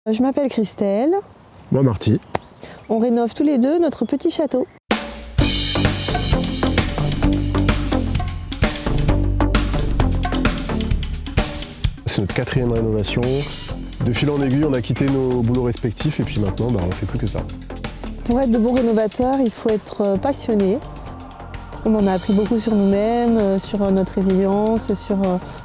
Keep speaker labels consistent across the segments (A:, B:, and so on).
A: Je m'appelle Christelle.
B: Moi Marty.
A: On rénove tous les deux notre petit château.
B: C'est notre 4e rénovation. De fil en aiguille, on a quitté nos boulots respectifs et puis maintenant, on ne fait plus que ça.
A: Pour être de bons rénovateurs, il faut être passionné. On en a appris beaucoup sur nous-mêmes, sur notre résilience, sur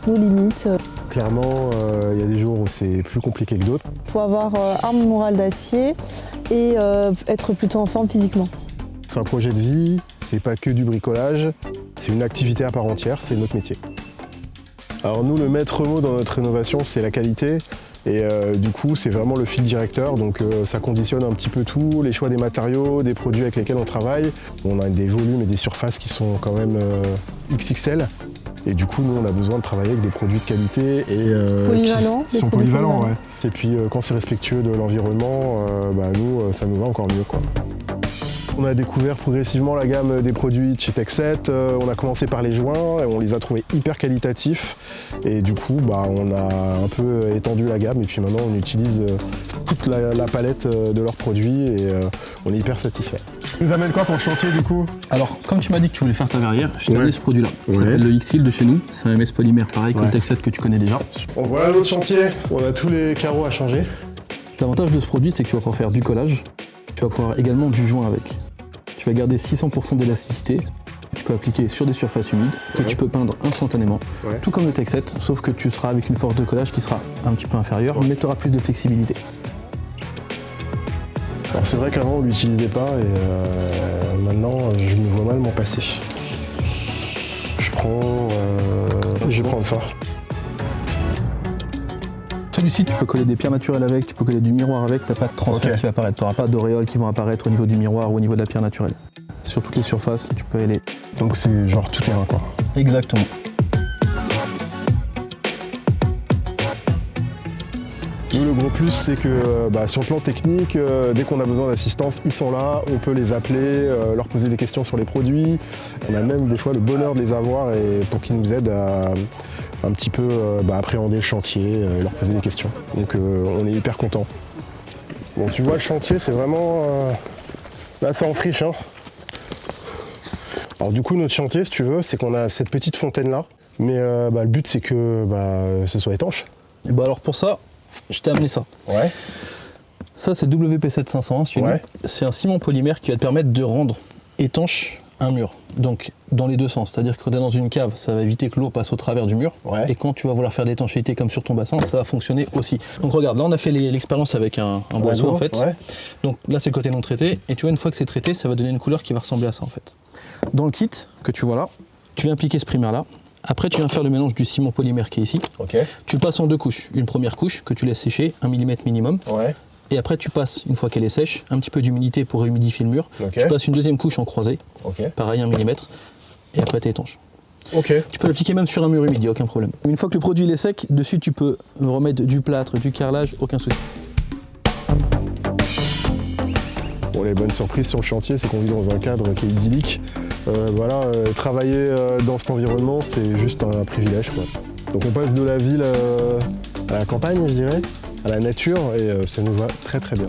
A: nos limites.
B: Clairement, il y a des jours où c'est plus compliqué que d'autres.
A: Il faut avoir arme morale d'acier et être plutôt en forme physiquement.
B: C'est un projet de vie, c'est pas que du bricolage, c'est une activité à part entière, c'est notre métier. Alors nous, le maître mot dans notre rénovation, c'est la qualité. Et du coup, c'est vraiment le fil directeur, donc ça conditionne un petit peu tout, les choix des matériaux, des produits avec lesquels on travaille. On a des volumes et des surfaces qui sont quand même XXL. Et du coup, nous, on a besoin de travailler avec des produits de qualité et qui sont polyvalents. Ouais. Et puis, quand c'est respectueux de l'environnement, nous, ça nous va encore mieux, quoi. On a découvert progressivement la gamme des produits de chez Texet. On a commencé par les joints et on les a trouvés hyper qualitatifs. Et du coup, on a un peu étendu la gamme et puis maintenant on utilise toute la palette de leurs produits et on est hyper satisfait. Tu nous amènes quoi pour le chantier du coup?
C: Alors, comme tu m'as dit que tu voulais faire ta verrière, je t'ai amené ce produit-là. Ça s'appelle le X-Seal de chez nous. C'est un MS polymère pareil que le Texet que tu connais déjà.
B: Donc voilà notre chantier. On a tous les carreaux à changer.
C: L'avantage de ce produit, c'est que tu vas pouvoir faire du collage. Tu vas pouvoir également du joint avec. Tu vas garder 600% d'élasticité. Tu peux appliquer sur des surfaces humides que tu peux peindre instantanément, tout comme le Texet, sauf que tu seras avec une force de collage qui sera un petit peu inférieure, mais tu auras plus de flexibilité.
B: Alors c'est vrai qu'avant on l'utilisait pas et maintenant je me vois mal m'en passer. Je vais prendre ça.
C: Celui-ci, tu peux coller des pierres naturelles avec, tu peux coller du miroir avec, t'as pas de transfert qui va apparaître, tu n'auras pas d'auréoles qui vont apparaître au niveau du miroir ou au niveau de la pierre naturelle. Sur toutes les surfaces, tu peux aller.
B: Donc c'est genre tout terrain quoi.
C: Exactement.
B: Nous, le gros plus, c'est que sur le plan technique, dès qu'on a besoin d'assistance, ils sont là, on peut les appeler, leur poser des questions sur les produits. On a même des fois le bonheur de les avoir et pour qu'ils nous aident à un petit peu appréhender le chantier, leur poser des questions. Donc on est hyper contents. Bon, tu vois, le chantier, c'est vraiment... là, c'est en friche. Hein. Alors du coup, notre chantier, si tu veux, c'est qu'on a cette petite fontaine-là. Mais le but, c'est que ce soit étanche.
C: Et alors pour ça, je t'ai amené ça.
B: Ouais.
C: Ça, c'est WP7 501. C'est un ciment polymère qui va te permettre de rendre étanche un mur. Donc dans les deux sens. C'est-à-dire que quand tu es dans une cave, ça va éviter que l'eau passe au travers du mur. Ouais. Et quand tu vas vouloir faire d'étanchéité comme sur ton bassin, ça va fonctionner aussi. Donc regarde, là on a fait l'expérience avec un boiseau en fait. Ouais. Donc là c'est le côté non traité. Et tu vois, une fois que c'est traité, ça va donner une couleur qui va ressembler à ça en fait. Dans le kit que tu vois là, tu viens appliquer ce primaire là. Après, tu viens faire le mélange du ciment polymère qui est ici. Okay. Tu le passes en deux couches. Une première couche que tu laisses sécher, 1 mm minimum. Ouais. Et après, tu passes, une fois qu'elle est sèche, un petit peu d'humidité pour humidifier le mur. Okay. Tu passes une deuxième couche en croisée. Okay. Pareil, 1 mm. Et après, tu es étanche. Okay. Tu peux l'appliquer même sur un mur humide, il n'y a aucun problème. Une fois que le produit est sec, dessus, tu peux remettre du plâtre, du carrelage, aucun souci.
B: Bon, les bonnes surprises sur le chantier, c'est qu'on vit dans un cadre qui est idyllique. Travailler dans cet environnement, c'est juste un privilège, quoi. Donc on passe de la ville à la campagne, je dirais, à la nature, et ça nous va très très bien.